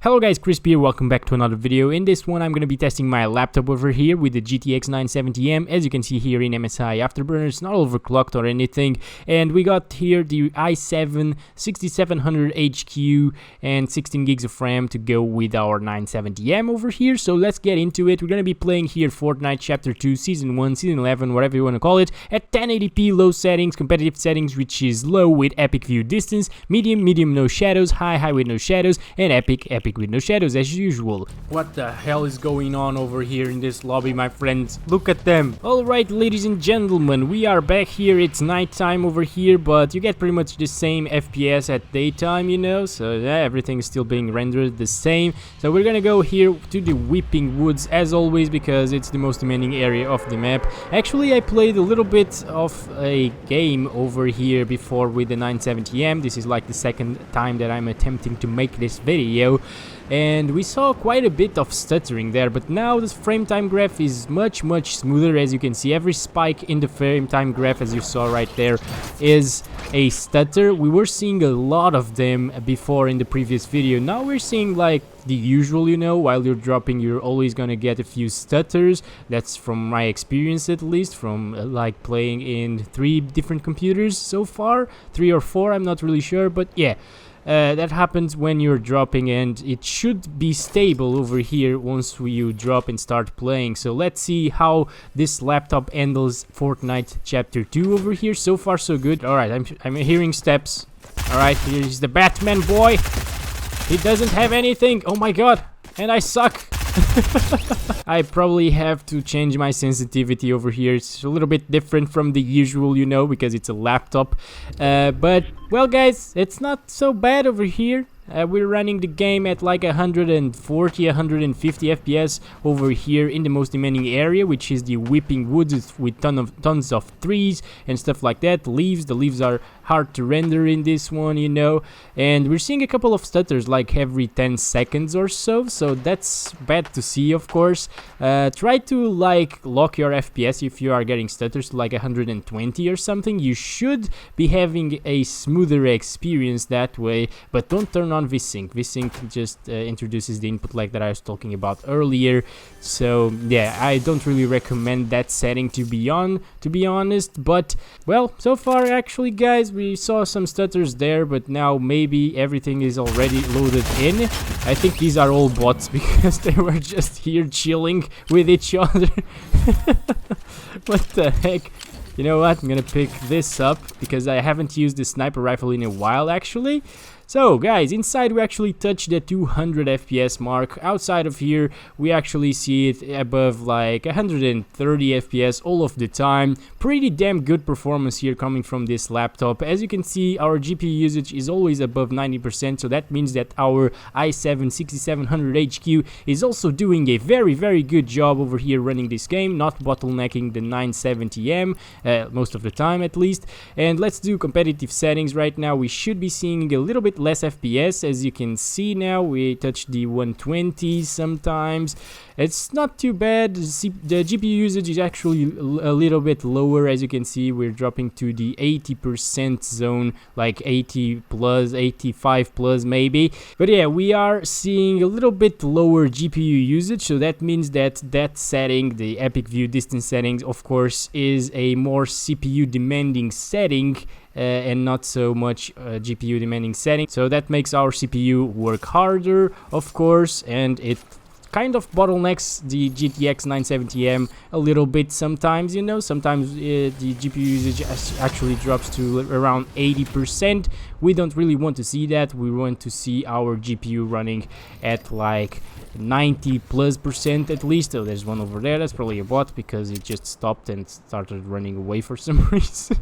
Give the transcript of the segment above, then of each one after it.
Hello guys, Chris here, welcome back to another video. In this one I'm going to be testing my laptop over here with the GTX 970M. As you can see here in MSI Afterburner, it's not overclocked or anything. And we got here the i7 6700HQ and 16 gigs of RAM to go with our 970M over here. So let's get into it. We're going to be playing here Fortnite Chapter 2, Season 1, Season 11, whatever you want to call it, at 1080p low settings, competitive settings, which is low with epic view distance, medium no shadows, high with no shadows, and epic with no shadows as usual. What the hell is going on over here in this lobby, my friends? Look at them. Alright, ladies and gentlemen, we are back here. It's nighttime over here, but you get pretty much the same FPS at daytime, you know, so yeah, everything is still being rendered the same. So we're gonna go here to the Weeping Woods as always, because it's the most demanding area of the map. Actually, I played a little bit of a game over here before with the 970M. This is like the second time that I'm attempting to make this video, and we saw quite a bit of stuttering there, but now the frame time graph is much smoother. As you can see, every spike in the frame time graph, as you saw right there, is a stutter. We were seeing a lot of them before in the previous video. Now we're seeing like the usual, you know, while you're dropping you're always gonna get a few stutters. That's from my experience, at least from like playing in 3 different computers so far, 3 or 4, I'm not really sure, but yeah. That happens when you're dropping, and it should be stable over here once you drop and start playing. So let's see how this laptop handles Fortnite Chapter 2 over here. So far so good. Alright, I'm hearing steps. Alright, here's the Batman boy. He doesn't have anything. Oh my god, and I suck. I probably have to change my sensitivity over here. It's a little bit different from the usual, you know, because it's a laptop. But, well guys, it's not so bad over here. We're running the game at like 140, 150 FPS over here in the most demanding area, which is the Weeping Woods with tons of trees and stuff like that. The leaves are hard to render in this one, you know, and we're seeing a couple of stutters like every 10 seconds or so, so that's bad to see, of course. Try to like lock your FPS if you are getting stutters to like 120 or something. You should be having a smoother experience that way, but don't turn on VSync. VSync just introduces the input lag that I was talking about earlier. So yeah, I don't really recommend that setting to be on, to be honest. But well, so far actually guys, we saw some stutters there, but now maybe everything is already loaded in. I think these are all bots because they were just here chilling with each other. What the heck? You know what? I'm gonna pick this up because I haven't used the sniper rifle in a while actually. So guys, inside we actually touch the 200 FPS mark. Outside of here we actually see it above like 130 FPS all of the time. Pretty damn good performance here coming from this laptop. As you can see, our GPU usage is always above 90%, so that means that our i7 6700HQ is also doing a very good job over here running this game, not bottlenecking the 970M most of the time at least. And let's do competitive settings right now. We should be seeing a little bit less FPS. As you can see now, we touch the 120 sometimes. It's not too bad. The GPU usage is actually a little bit lower. As you can see, we're dropping to the 80% zone, like 80 plus, 85 plus maybe. But yeah, we are seeing a little bit lower GPU usage, so that means that that setting, the epic view distance settings, of course, is a more CPU demanding setting. And not so much GPU demanding setting, so that makes our CPU work harder, of course, and it kind of bottlenecks the GTX 970M a little bit sometimes, you know. Sometimes the GPU usage actually drops to around 80%. We don't really want to see that. We want to see our GPU running at like 90+% at least. Oh, there's one over there. That's probably a bot because it just stopped and started running away for some reason.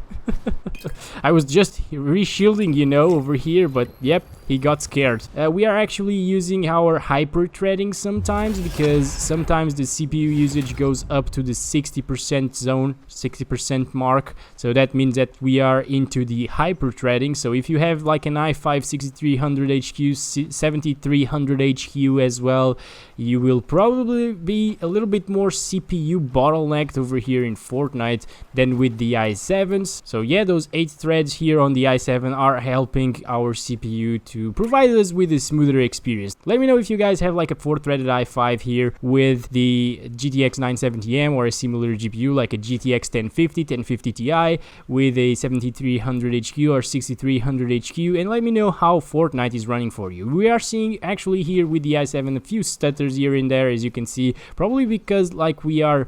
I was just re-shielding, you know, over here, but yep, he got scared. We are actually using our hyper threading sometimes, because sometimes the CPU usage goes up to the 60% zone, 60% mark. So that means that we are into the hyper threading. So if you have like an i5 6300HQ, 7300HQ as well, you will probably be a little bit more CPU bottlenecked over here in Fortnite than with the i7s. So yeah, those 8 threads here on the i7 are helping our CPU to provide us with a smoother experience. Let me know if you guys have like a 4-threaded i5 here with the GTX 970M or a similar GPU like a GTX 1050 Ti with a 7300 HQ or 6300 HQ, and let me know how Fortnite is running for you. We are seeing actually here with the i7 a few stutters here and there, as you can see, probably because like we are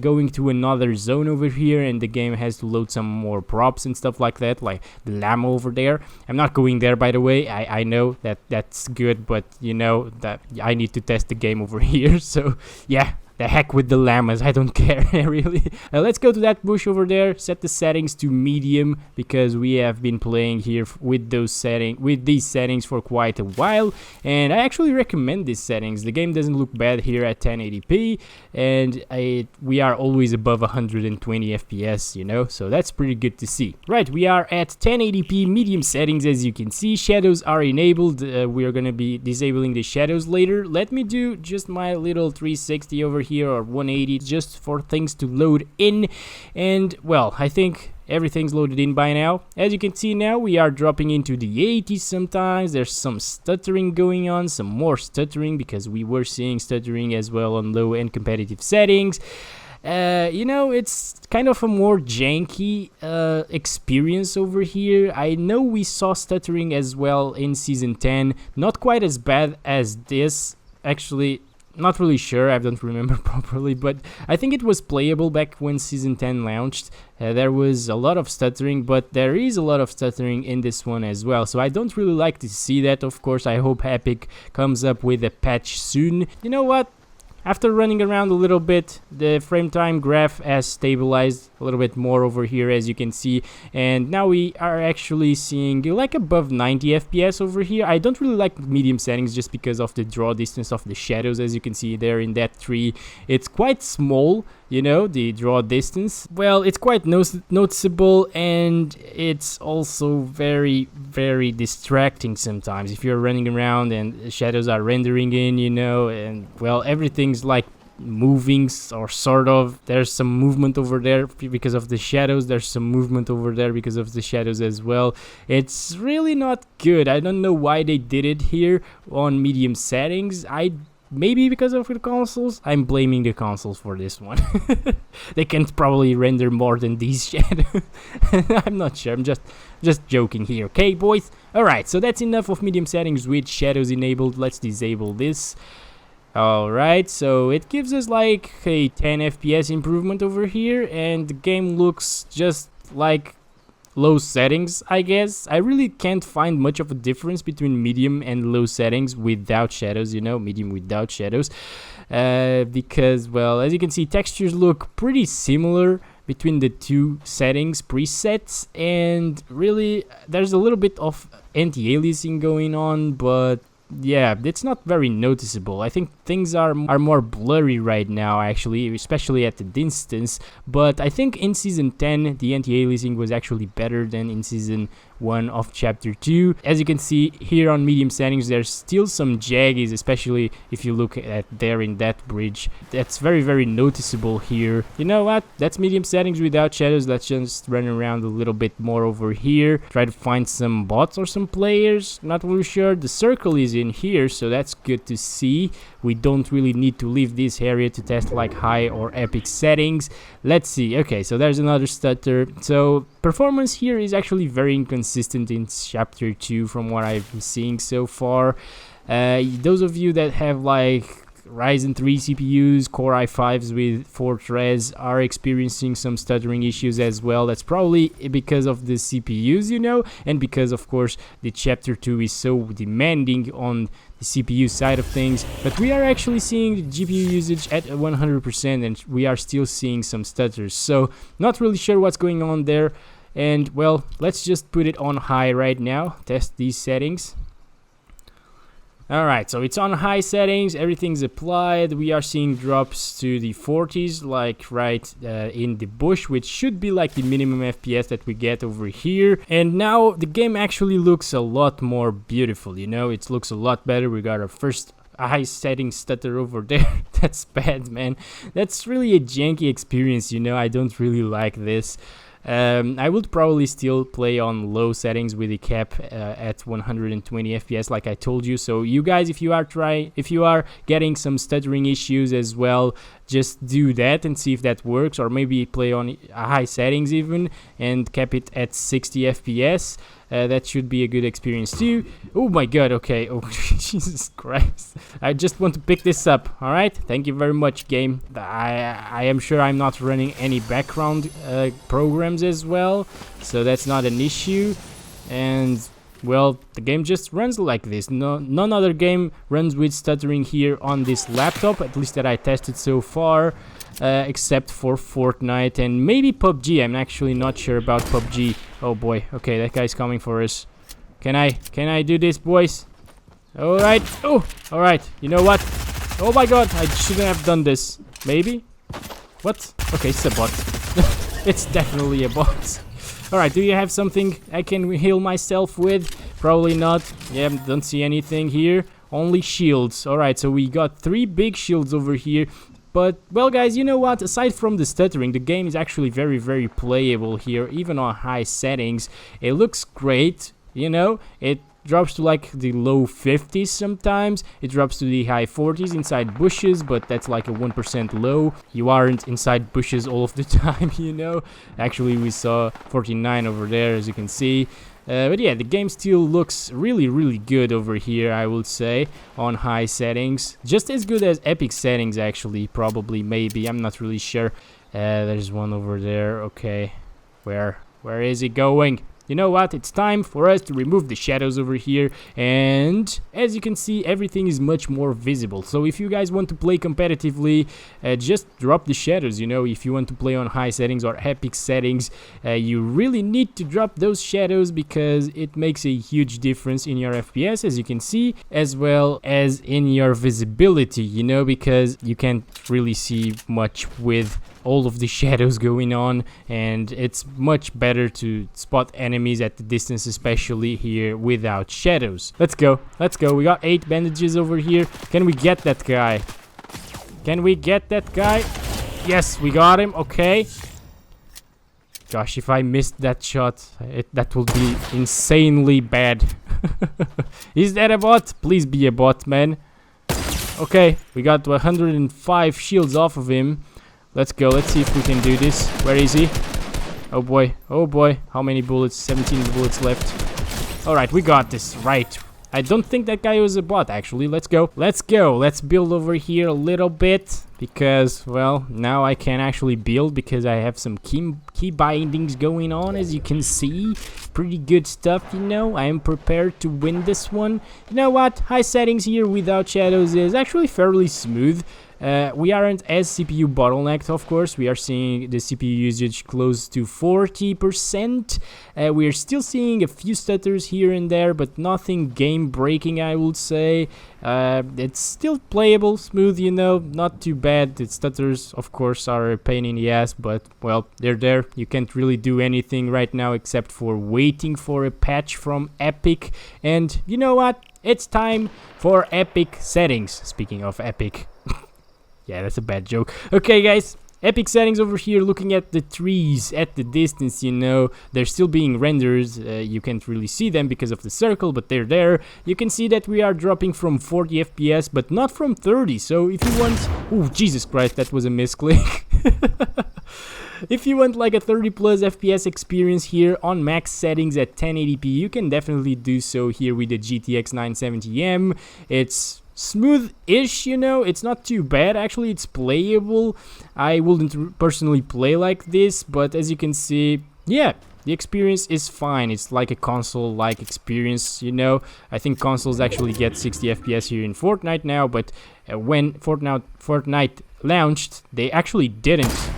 going to another zone over here and the game has to load some more props and stuff like that, like the llama over there. I'm not going there, by the way. I know that that's good, but you know that I need to test the game over here, so yeah. The heck with the llamas, I don't care really. Let's go to that bush over there, set the settings to medium because we have been playing here with these settings for quite a while, and I actually recommend these settings. The game doesn't look bad here at 1080p, and we are always above 120 FPS, you know, so that's pretty good to see. Right, we are at 1080p medium settings, as you can see. Shadows are enabled. We are gonna be disabling the shadows later. Let me do just my little 360 over here or 180 just for things to load in, and well, I think everything's loaded in by now. As you can see now, we are dropping into the 80s sometimes. There's some stuttering going on, some more stuttering because we were seeing stuttering as well on low and competitive settings. You know, it's kind of a more janky experience over here. I know we saw stuttering as well in Season 10, not quite as bad as this, actually. Not really sure, I don't remember properly, but I think it was playable back when Season 10 launched. There was a lot of stuttering, but there is a lot of stuttering in this one as well, so I don't really like to see that. Of course, I hope Epic comes up with a patch soon. You know what? After running around a little bit, the frame time graph has stabilized a little bit more over here, as you can see, and now we are actually seeing like above 90 FPS over here. I don't really like medium settings just because of the draw distance of the shadows, as you can see there in that tree. It's quite small, you know, the draw distance. Well, it's quite noticeable, and it's also very, very distracting sometimes if you're running around and shadows are rendering in, you know, and well, everything's like moving, or sort of. There's some movement over there because of the shadows. There's some movement over there because of the shadows as well. It's really not good. I don't know why they did it here on medium settings. Maybe because of the consoles. I'm blaming the consoles for this one. They can probably render more than these shadows. I'm not sure. I'm just joking here, okay, boys? Alright, so that's enough of medium settings with shadows enabled. Let's disable this. Alright, so it gives us like a 10 FPS improvement over here, and the game looks just like low settings, I guess. I really can't find much of a difference between medium and low settings without shadows, you know, medium without shadows, because, well, as you can see, textures look pretty similar between the two settings presets, and really there's a little bit of anti-aliasing going on, but yeah, it's not very noticeable. I think things are more blurry right now, actually, especially at the distance, but I think in Season 10 the anti-aliasing was actually better than in Season 1 of Chapter 2. As you can see here on medium settings, there's still some jaggies, especially if you look at there in that bridge. That's very, very noticeable here. You know what? That's medium settings without shadows. Let's just run around a little bit more over here. Try to find some bots or some players. Not really sure. The circle is in here, so that's good to see. We don't really need to leave this area to test like high or epic settings. Let's see. Okay, so there's another stutter. So performance here is actually very inconsistent in Chapter 2 from what I've been seeing so far. Those of you that have like Ryzen 3 CPUs, Core i5s with 4 threads are experiencing some stuttering issues as well. That's probably because of the CPUs, you know, and because of course the Chapter 2 is so demanding on the CPU side of things. But we are actually seeing the GPU usage at 100%, and we are still seeing some stutters, so not really sure what's going on there. And well, let's just put it on high right now, test these settings. Alright, so it's on high settings, everything's applied. We are seeing drops to the 40s, like right in the bush, which should be like the minimum FPS that we get over here. And now the game actually looks a lot more beautiful, you know, it looks a lot better. We got our first high setting stutter over there. That's bad, man. That's really a janky experience, you know. I don't really like this. I would probably still play on low settings with the cap at 120 FPS, like I told you. So you guys, if you are getting some stuttering issues as well, just do that and see if that works, or maybe play on high settings even and cap it at 60 FPS. That should be a good experience too. Oh my god, okay. Oh, Jesus Christ. I just want to pick this up, alright? Thank you very much, game. I am sure I'm not running any background programs as well, so that's not an issue. And, well, the game just runs like this. None other game runs with stuttering here on this laptop, at least that I tested so far. Except for Fortnite and maybe PUBG. I'm actually not sure about PUBG. Oh boy, okay, that guy's coming for us. Can I do this, boys? Alright, oh, alright, you know what? Oh my god, I shouldn't have done this. Maybe? What? Okay, it's a bot. It's definitely a bot. Alright, do you have something I can heal myself with? Probably not. Yeah, don't see anything here. Only shields. Alright, so we got 3 big shields over here. But, well guys, you know what, aside from the stuttering, the game is actually very, very playable here, even on high settings. It looks great, you know, it drops to like the low 50s sometimes, it drops to the high 40s inside bushes, but that's like a 1% low. You aren't inside bushes all of the time, you know. Actually, we saw 49 over there, as you can see. But yeah, the game still looks really, really good over here, I would say, on high settings. Just as good as Epic settings, actually, probably, maybe, I'm not really sure. There's one over there, okay. Where is he going? You know what, it's time for us to remove the shadows over here, and as you can see, everything is much more visible. So if you guys want to play competitively, just drop the shadows, you know. If you want to play on high settings or epic settings, you really need to drop those shadows because it makes a huge difference in your FPS, as you can see, as well as in your visibility, you know, because you can't really see much with all of the shadows going on, and it's much better to spot enemies at the distance, especially here without shadows. Let's go, we got 8 bandages over here. Can we get that guy? Yes, we got him. Okay, gosh, if I missed that shot, that will be insanely bad. Is that a bot? Please be a bot, man. Okay, we got 105 shields off of him. Let's go, let's see if we can do this. Where is he? Oh boy, how many bullets? 17 bullets left. Alright, we got this, right. I don't think that guy was a bot, actually. Let's go, let's build over here a little bit, because, well, now I can actually build, because I have some key bindings going on, as you can see. Pretty good stuff, you know. I am prepared to win this one. You know what, high settings here without shadows is actually fairly smooth. We aren't as CPU bottlenecked, of course. We are seeing the CPU usage close to 40%. We are still seeing a few stutters here and there, but nothing game-breaking, I would say. It's still playable, smooth, you know, not too bad. The stutters, of course, are a pain in the ass, but, well, they're there. You can't really do anything right now except for waiting for a patch from Epic. And you know what? It's time for Epic settings. Speaking of Epic. Yeah, that's a bad joke. Okay, guys, epic settings over here, looking at the trees at the distance, you know. They're still being rendered. You can't really see them because of the circle, but they're there. You can see that we are dropping from 40 FPS, but not from 30. So if you want... Oh, Jesus Christ, that was a misclick. If you want like a 30 plus FPS experience here on max settings at 1080p, you can definitely do so here with the GTX 970M. It's smooth-ish, you know, it's not too bad, actually, it's playable. I wouldn't personally play like this, but as you can see, yeah, the experience is fine. It's like a console-like experience, you know. I think consoles actually get 60 FPS here in Fortnite now, but when Fortnite launched, they actually didn't.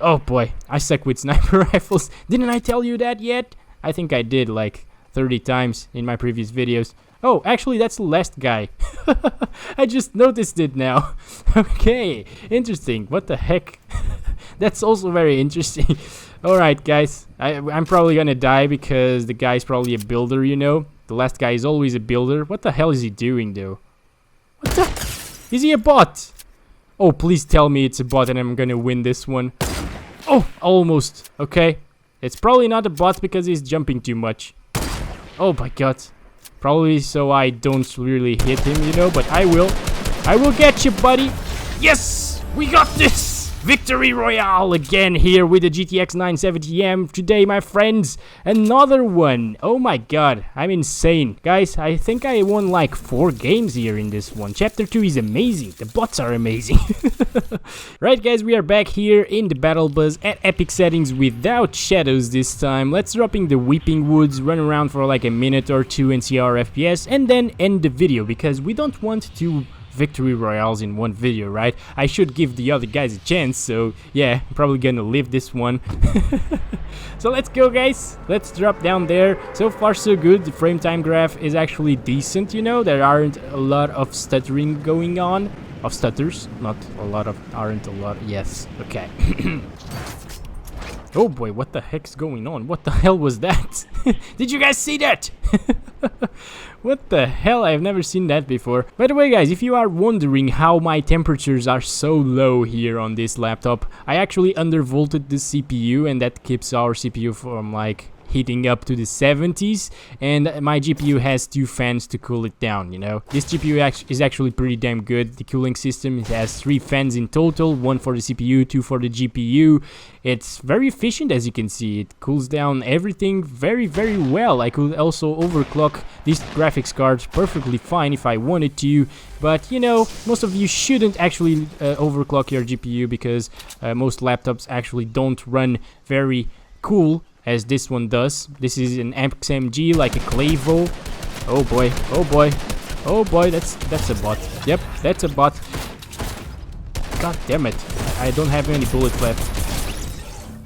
Oh boy, I suck with sniper rifles. Didn't I tell you that yet? I think I did like 30 times in my previous videos. Oh, actually, that's the last guy. I just noticed it now. Okay, interesting. What the heck? That's also very interesting. Alright, guys. I'm probably gonna die because the guy's probably a builder, you know? The last guy is always a builder. What the hell is he doing, though? What the? Is he a bot? Oh, please tell me it's a bot and I'm gonna win this one. Oh, almost. Okay. It's probably not a bot because he's jumping too much. Oh my god. Probably so I don't really hit him, you know, but I will. I will get you, buddy. Yes! We got this! Victory Royale again here with the GTX 970M today, my friends. Another one. Oh my god, I'm insane. Guys, I think I won like 4 games here in this one. Chapter 2 is amazing. The bots are amazing. Right, guys, we are back here in the Battle Bus at epic settings without shadows this time. Let's drop in the Weeping Woods, run around for like a minute or two and see our FPS, and then end the video because we don't want to victory royales in one video, right? I should give the other guys a chance, so yeah, I'm probably gonna leave this one. So let's go, guys. Let's drop down there. So far so good. The frame time graph is actually decent, you know. There aren't a lot of stuttering going on. Of stutters, not a lot of, aren't a lot, yes, okay. Oh boy, what the heck's going on? What the hell was that? Did you guys see that? What the hell? I've never seen that before. By the way, guys, if you are wondering how my temperatures are so low here on this laptop, I actually undervolted the CPU, and that keeps our CPU from like heating up to the 70s, and my GPU has 2 fans to cool it down, you know. This GPU is actually pretty damn good. The cooling system, it has 3 fans in total, 1 for the CPU, 2 for the GPU. It's very efficient, as you can see. It cools down everything very, very well. I could also overclock this graphics card perfectly fine if I wanted to, but you know, most of you shouldn't actually overclock your GPU because most laptops actually don't run very cool as this one does. This is an XMG, like a Clevo. Oh boy, oh boy, oh boy, that's a bot. Yep, that's a bot. God damn it, I don't have any bullets left.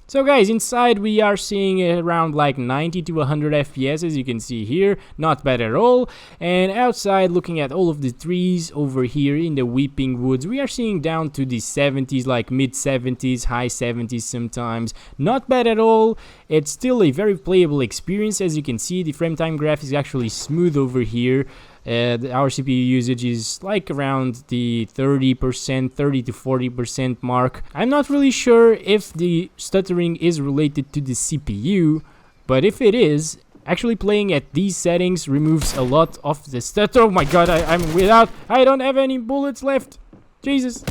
So guys, inside we are seeing around like 90 to 100 FPS, as you can see here, not bad at all. And outside, looking at all of the trees over here in the Weeping Woods, we are seeing down to the 70s, like mid 70s, high 70s sometimes. Not bad at all. It's still a very playable experience. As you can see, the frame time graph is actually smooth over here. Our CPU usage is like around the 30%, 30 to 40% mark. I'm not really sure if the stuttering is related to the CPU, but if it is, actually playing at these settings removes a lot of the stutter. Oh my god, I don't have any bullets left. Jesus.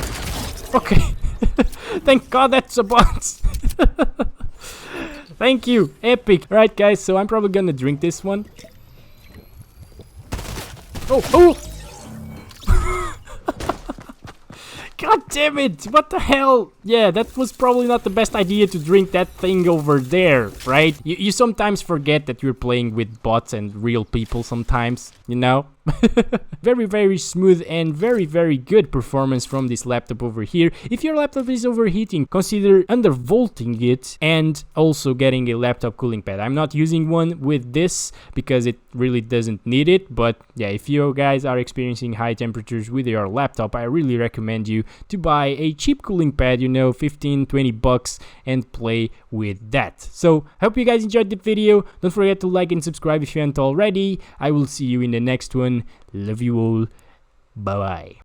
Okay. Thank god that's a bot. Thank you. Epic. Right, guys, so I'm probably gonna drink this one. Oh! God damn it! What the hell? Yeah, that was probably not the best idea to drink that thing over there, right? You sometimes forget that you're playing with bots and real people sometimes, you know? Very, very smooth and very, very good performance from this laptop over here. If your laptop is overheating, consider undervolting it and also getting a laptop cooling pad. I'm not using one with this because it really doesn't need it, but yeah, if you guys are experiencing high temperatures with your laptop, I really recommend you to buy a cheap cooling pad, you know, 15-20 bucks, and play with that. So I hope you guys enjoyed the video. Don't forget to like and subscribe if you haven't already. I will see you in the next one. Love you all. Bye bye.